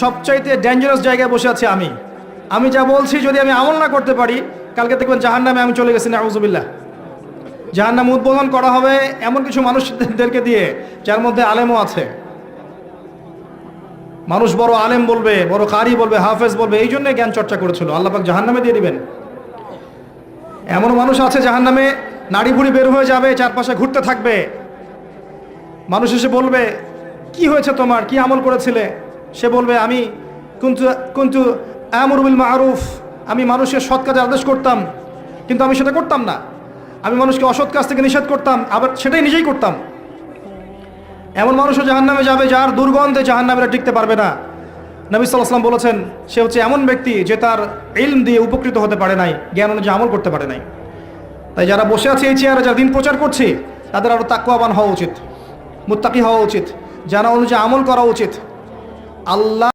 সবচাইতে ডেঞ্জারাস জায়গায় বসে আছি আমি যা বলছি যদি আমি আমল না করতে পারি, কালকে দেখবেন জাহান্নামে আমি চলে গেছি, নাউযুবিল্লাহ। জাহান্নাম উদ্বোধন করা হবে এমন কিছু মানুষদেরকে দিয়ে যার মধ্যে আলেমও আছে। মানুষ বড় আলেম বলবে, বড় কারি বলবে, হাফেজ বলবে, এই জন্যই জ্ঞান চর্চা করেছিল, আল্লাহ পাক জাহান্নামে দিয়ে দিবেন। এমন মানুষ আছে জাহান্নামে নাড়ি ভুড়ি বের হয়ে যাবে, চারপাশে ঘুরতে থাকবে। মানুষ এসে বলবে, কি হয়েছে তোমার, কি আমল করেছিলে? সে বলবে, আমি কুনতু আমরু বিল মারুফ, আমি মানুষের সৎ কাজে আদেশ করতাম, কিন্তু আমি সেটা করতাম না। আমি মানুষকে অসৎ কাজ থেকে নিষেধ করতাম, আবার সেটাই নিজেই করতাম। এমন মানুষও জাহান্নামে যাবে যার দুর্গন্ধে জাহান্নামীরা টিকতে পারবে না। নবী সাল্লাল্লাহু আলাইহি ওয়াসাল্লাম বলেছেন, সে হচ্ছে এমন ব্যক্তি যে তার ইলম দিয়ে উপকৃত হতে পারে নাই, জ্ঞান অনুযায়ী আমল করতে পারে নাই। তাই যারা বসে আছে এই চেয়ারে, যারা দিন প্রচার করছে, তাদের আরও তাকওয়াবান হওয়া উচিত, মুত্তাকি হওয়া উচিত, জানা অনুযায়ী আমল করা উচিত। আল্লাহ